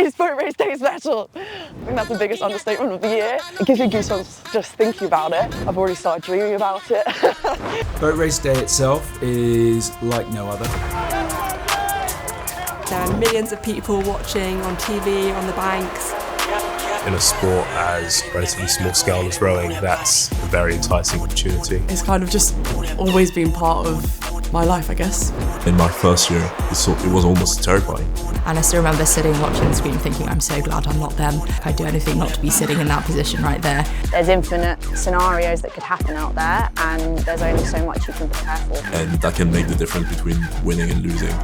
It's boat race day special. I think that's the biggest understatement of the year. It gives me goosebumps just thinking about it. I've already started dreaming about it. Boat race day itself is like no other. There are millions of people watching on TV, on the banks. In a sport as relatively small scale as rowing, that's a very enticing opportunity. It's kind of just always been part of my life, I guess. In my first year, it was almost terrifying. And I still remember sitting watching the screen thinking, I'm so glad I'm not them. I'd do anything not to be sitting in that position right there. There's infinite scenarios that could happen out there, and there's only so much you can prepare for. And that can make the difference between winning and losing.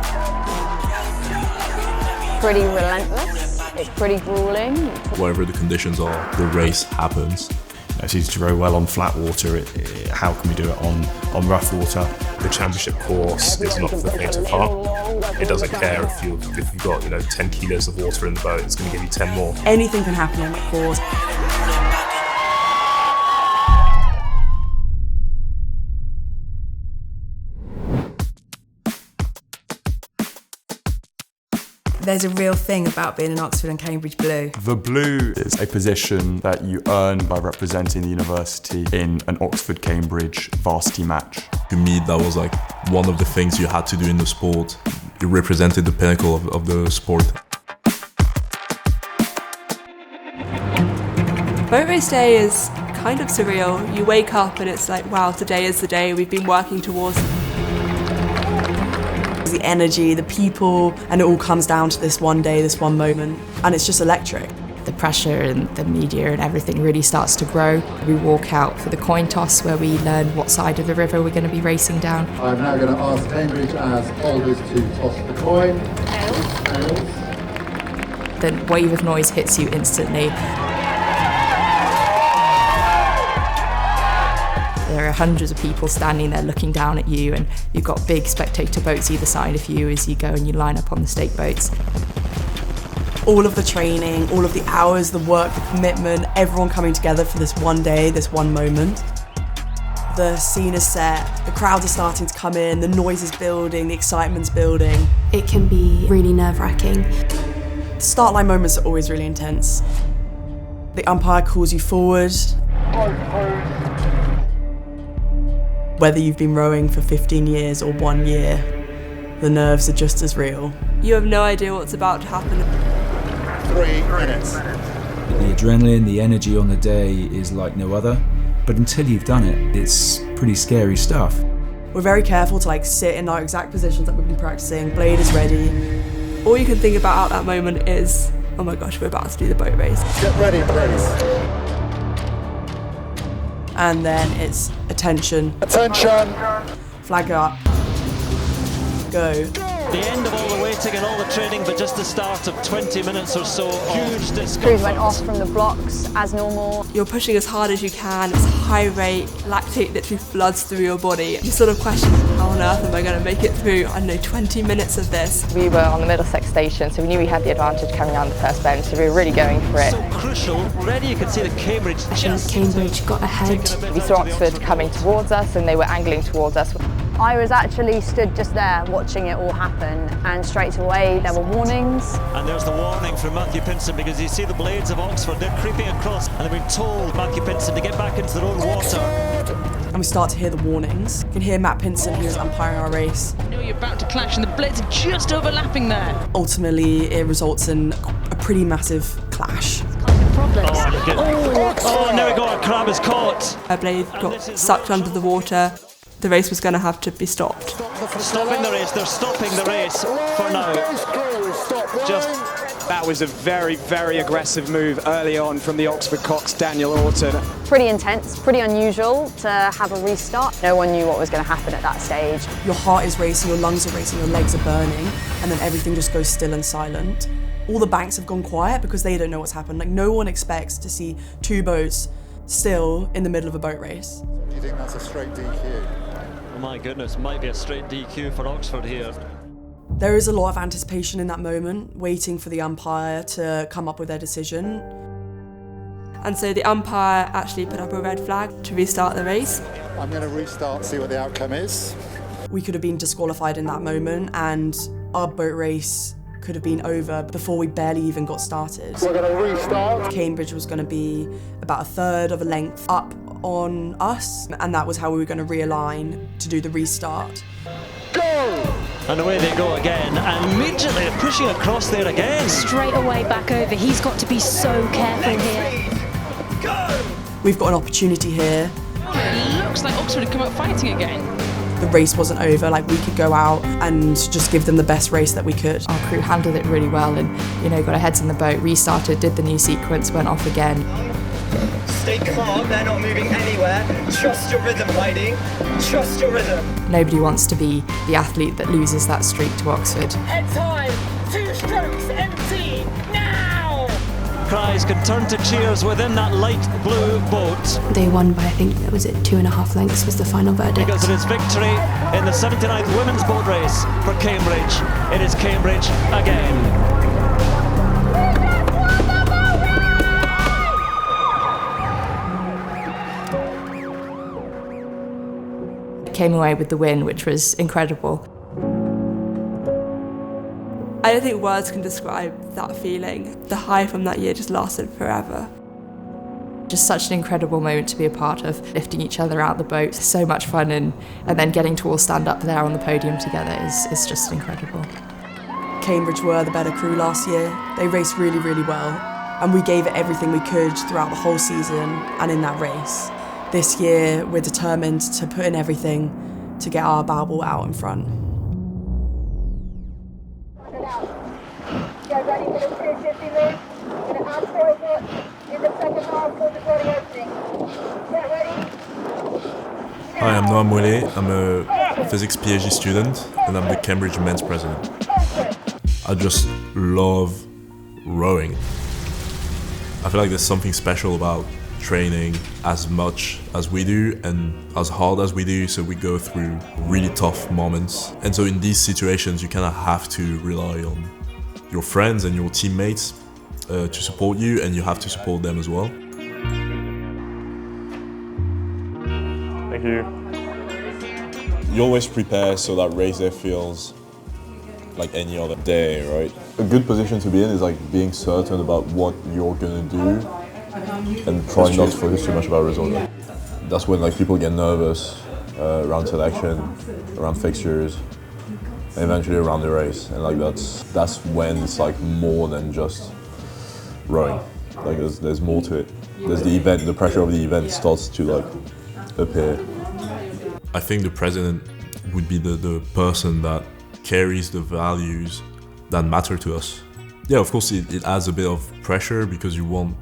Pretty relentless. It's pretty grueling. Whatever the conditions are, the race happens. It's easy to row well on flat water. How can we do it on rough water? The championship course is not for the faint of heart. It doesn't care if you've got 10 kilos of water in the boat. It's going to give you 10 more. Anything can happen on that course. There's a real thing about being an Oxford and Cambridge Blue. The Blue is a position that you earn by representing the university in an Oxford-Cambridge varsity match. To me, that was like one of the things you had to do in the sport. You represented the pinnacle of the sport. Boat race day is kind of surreal. You wake up and it's like, wow, today is the day we've been working towards. The energy, the people, and it all comes down to this one day, this one moment, and it's just electric. The pressure and the media and everything really starts to grow. We walk out for the coin toss where we learn what side of the river we're going to be racing down. I'm now going to ask Cambridge as holders to toss the coin. Tails. The wave of noise hits you instantly. There are hundreds of people standing there looking down at you, and you've got big spectator boats either side of you as you go and you line up on the stake boats. All of the training, all of the hours, the work, the commitment, everyone coming together for this one day, this one moment. The scene is set, the crowds are starting to come in, the noise is building, the excitement's building. It can be really nerve-wracking. The start line moments are always really intense. The umpire calls you forward. Whether you've been rowing for 15 years or 1 year, the nerves are just as real. You have no idea what's about to happen. 3 minutes. The adrenaline, the energy on the day is like no other, but until you've done it, it's pretty scary stuff. We're very careful to sit in our exact positions that we've been practicing. Blade is ready. All you can think about at that moment is, oh my gosh, we're about to do the boat race. Get ready, please. And then it's attention. Attention! Flag up. Go. The end of all the waiting and all the training, but just the start of 20 minutes or so of huge discomfort. Crews went off from the blocks as normal. You're pushing as hard as you can, it's high rate, lactate literally floods through your body. You sort of question, how on earth am I going to make it through, 20 minutes of this? We were on the Middlesex station, so we knew we had the advantage coming down the first bend, so we were really going for it. So crucial, already you can see that Cambridge just... Cambridge got ahead. We saw Oxford coming towards us and they were angling towards us. I was actually stood just there watching it all happen, and straight away there were warnings. And there's the warning from Matthew Pinson, because you see the blades of Oxford, they're creeping across, and they've been told, Matthew Pinson, to get back into their own water. And we start to hear the warnings. You can hear Matt Pinson, who's umpiring our race. You know you're about to clash and the blades are just overlapping there. Ultimately, it results in a pretty massive clash. Oh, now we got a crab is caught. A blade got sucked under the water. The race was going to have to be stopped. Stopping the race, they're stopping the race for now. That was a very, very aggressive move early on from the Oxford Cox, Daniel Orton. Pretty intense, pretty unusual to have a restart. No one knew what was going to happen at that stage. Your heart is racing, your lungs are racing, your legs are burning, and then everything just goes still and silent. All the banks have gone quiet because they don't know what's happened. No one expects to see 2 boats still in the middle of a boat race. Do you think that's a straight DQ? Oh my goodness, might be a straight DQ for Oxford here. There is a lot of anticipation in that moment, waiting for the umpire to come up with their decision. And so the umpire actually put up a red flag to restart the race. I'm going to restart, see what the outcome is. We could have been disqualified in that moment, and our boat race could have been over before we barely even got started. We're going to restart. Cambridge was going to be about a third of a length up on us, and that was how we were going to realign to do the restart. Go! And away they go again, and immediately they're pushing across there again. Straight away back over. He's got to be so careful here. Go! We've got an opportunity here. It looks like Oxford have come out fighting again. The race wasn't over, like we could go out and just give them the best race that we could. Our crew handled it really well and, got our heads in the boat, restarted, did the new sequence, went off again. Stay calm, they're not moving anywhere. Trust your rhythm, Heidi. Trust your rhythm. Nobody wants to be the athlete that loses that streak to Oxford. Head time, 2 strokes, empty, now! Cries can turn to cheers within that light blue boat. They won by, I think, was it 2.5 lengths was the final verdict. Because it is victory in the 79th women's boat race for Cambridge. It is Cambridge again. Came away with the win, which was incredible. I don't think words can describe that feeling. The high from that year just lasted forever. Just such an incredible moment to be a part of, lifting each other out the boat. So much fun, and then getting to all stand up there on the podium together is just incredible. Cambridge were the better crew last year. They raced really, really well, and we gave it everything we could throughout the whole season and in that race. This year, we're determined to put in everything to get our bow ball out in front. Get ready for the 250 move. Going to add forward in the second half for the body opening. Get ready. Hi, I'm Noam Mouelle. I'm a physics PhD student and I'm the Cambridge men's president. I just love rowing. I feel like there's something special about training as much as we do and as hard as we do, so we go through really tough moments. And so in these situations, you kind of have to rely on your friends and your teammates to support you, and you have to support them as well. Thank you. You always prepare so that race day feels like any other day, right? A good position to be in is like being certain about what you're gonna do and trying not to focus too much about result. That's when like people get nervous around selection, around fixtures, and eventually around the race. And like that's when it's like more than just rowing. Like there's more to it. There's the event, the pressure of the event starts to like appear. I think the president would be the person that carries the values that matter to us. Yeah, of course it adds a bit of pressure because you want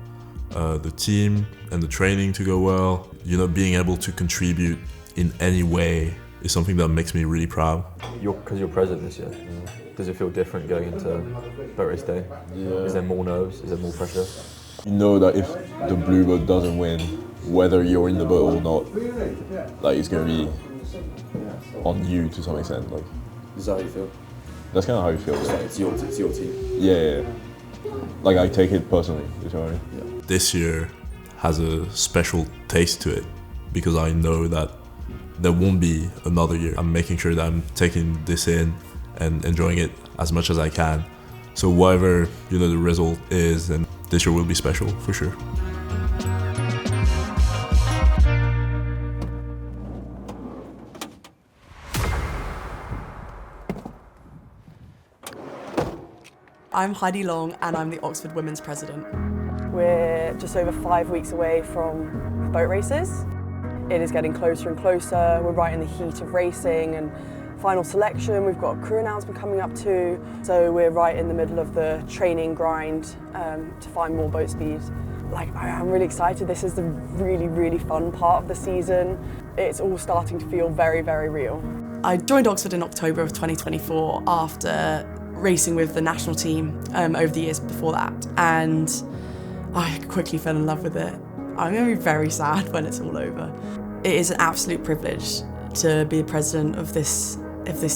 the team and the training to go well. Being able to contribute in any way is something that makes me really proud. Because you're president this year, does it feel different going into boat race day? Yeah. Is there more nerves? Is there more pressure? You know that if the blue boat doesn't win, whether you're in the boat or not, like it's gonna be on you to some extent. Like, is that how you feel? That's kind of how you feel. It's your team. Yeah. Like I take it personally. You know what I mean? Yeah. This year has a special taste to it because I know that there won't be another year. I'm making sure that I'm taking this in and enjoying it as much as I can. So whatever the result is, and this year will be special for sure. I'm Heidi Long and I'm the Oxford Women's President. We're just over 5 weeks away from boat races. It is getting closer and closer. We're right in the heat of racing and final selection. We've got a crew announcement coming up too. So we're right in the middle of the training grind to find more boat speed. I'm really excited. This is the really, really fun part of the season. It's all starting to feel very, very real. I joined Oxford in October of 2024 after racing with the national team over the years before that, and I quickly fell in love with it. I'm going to be very sad when it's all over. It is an absolute privilege to be the president of this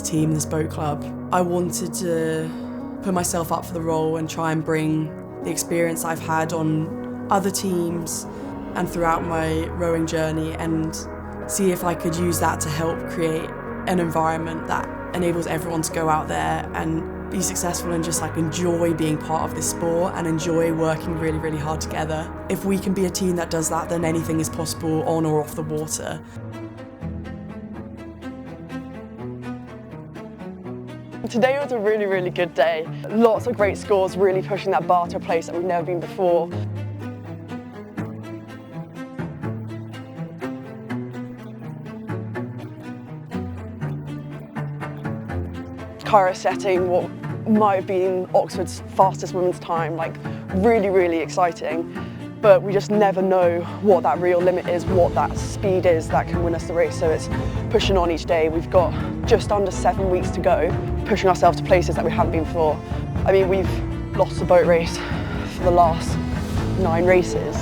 team, this boat club. I wanted to put myself up for the role and try and bring the experience I've had on other teams and throughout my rowing journey and see if I could use that to help create an environment that enables everyone to go out there and be successful and just like enjoy being part of this sport and enjoy working really, really hard together. If we can be a team that does that, then anything is possible on or off the water. Today was a really, really good day. Lots of great scores, really pushing that bar to a place that we've never been before. Kyra setting what might have been Oxford's fastest women's time, like really, really exciting. But we just never know what that real limit is, what that speed is that can win us the race. So it's pushing on each day. We've got just under 7 weeks to go, pushing ourselves to places that we haven't been before. I mean, we've lost the boat race for the last 9 races.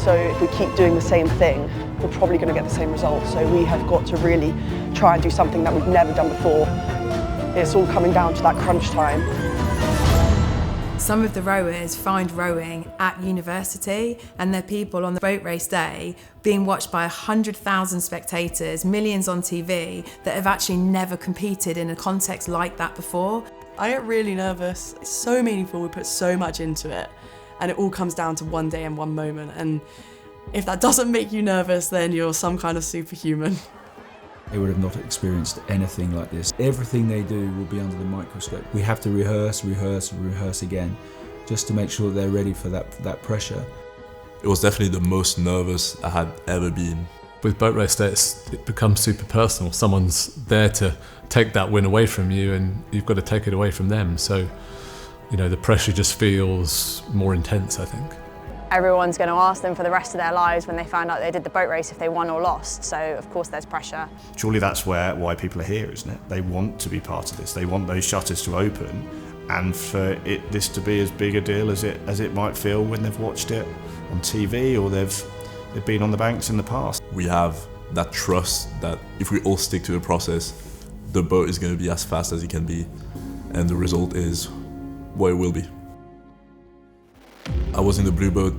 So if we keep doing the same thing, we're probably going to get the same result. So we have got to really try and do something that we've never done before. It's all coming down to that crunch time. Some of the rowers find rowing at university, and they're people on the boat race day being watched by 100,000 spectators, millions on TV, that have actually never competed in a context like that before. I get really nervous. It's so meaningful, we put so much into it, and it all comes down to one day and one moment. And if that doesn't make you nervous, then you're some kind of superhuman. They would have not experienced anything like this. Everything they do will be under the microscope. We have to rehearse, rehearse, rehearse again, just to make sure that they're ready for that pressure. It was definitely the most nervous I had ever been. With boat race day, it becomes super personal. Someone's there to take that win away from you, and you've got to take it away from them. So, you know, the pressure just feels more intense, I think. Everyone's going to ask them for the rest of their lives when they find out they did the boat race if they won or lost, so of course there's pressure. Surely that's why people are here, isn't it? They want to be part of this. They want those shutters to open, and for this to be as big a deal as it might feel when they've watched it on TV or they've been on the banks in the past. We have that trust that if we all stick to the process, the boat is going to be as fast as it can be, and the result is what it will be. I was in the blue boat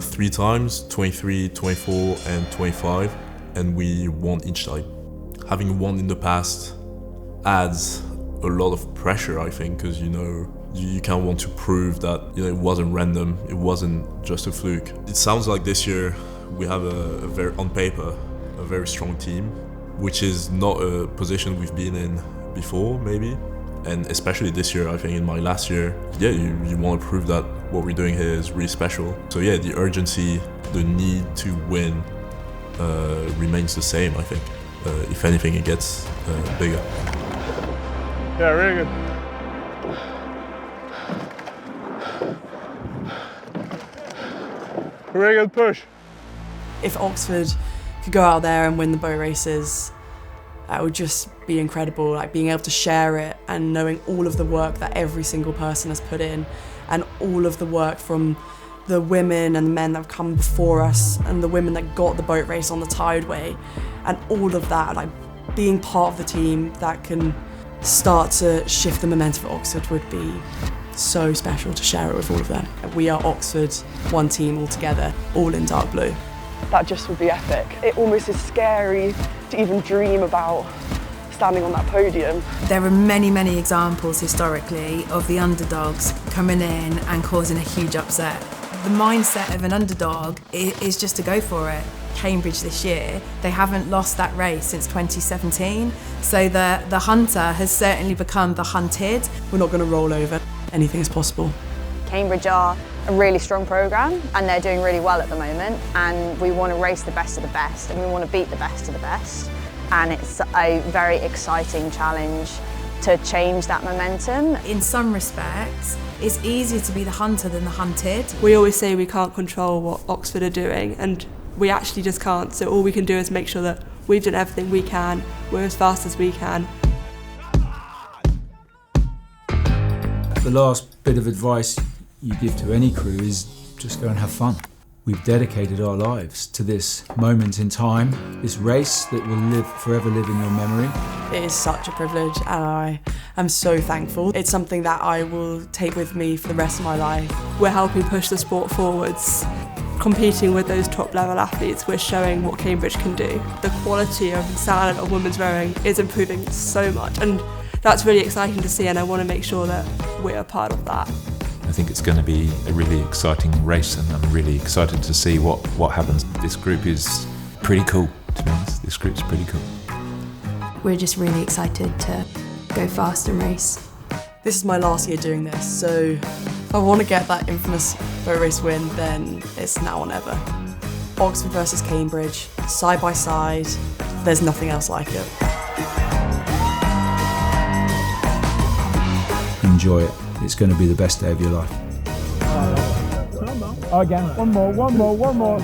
3 times, 23, 24 and 25, and we won each time. Having won in the past adds a lot of pressure, I think, because you kind of want to prove that it wasn't random, it wasn't just a fluke. It sounds like this year we have on paper a very strong team, which is not a position we've been in before, maybe. And especially this year, I think in my last year, you want to prove that what we're doing here is really special. So yeah, the urgency, the need to win remains the same, I think. If anything, it gets bigger. Yeah, really good. Really good push. If Oxford could go out there and win the boat races, that would just be incredible, like being able to share it and knowing all of the work that every single person has put in, and all of the work from the women and the men that have come before us and the women that got the boat race on the tideway, and all of that, like being part of the team that can start to shift the momentum for Oxford would be so special to share it with all of them. We are Oxford, one team all together, all in dark blue. That just would be epic. It almost is scary to even dream about standing on that podium. There are many, many examples historically of the underdogs coming in and causing a huge upset. The mindset of an underdog is just to go for it. Cambridge this year, they haven't lost that race since 2017, so the hunter has certainly become the hunted. We're not going to roll over. Anything is possible. Cambridge are a really strong programme and they're doing really well at the moment, and we want to race the best of the best and we want to beat the best of the best, and it's a very exciting challenge to change that momentum. In some respects, it's easier to be the hunter than the hunted. We always say we can't control what Oxford are doing, and we actually just can't, so all we can do is make sure that we've done everything we can, we're as fast as we can. The last bit of advice you give to any crew is just go and have fun. We've dedicated our lives to this moment in time, this race that will forever live in your memory. It is such a privilege and I am so thankful. It's something that I will take with me for the rest of my life. We're helping push the sport forwards. Competing with those top level athletes, we're showing what Cambridge can do. The quality of standard of women's rowing is improving so much, and that's really exciting to see, and I want to make sure that we're a part of that. I think it's going to be a really exciting race, and I'm really excited to see what happens. This group is pretty cool, to be honest. This group's pretty cool. We're just really excited to go fast and race. This is my last year doing this, so if I want to get that infamous boat race win, then it's now or never. Oxford versus Cambridge, side by side, there's nothing else like it. Enjoy it. It's going to be the best day of your life. Again, one more.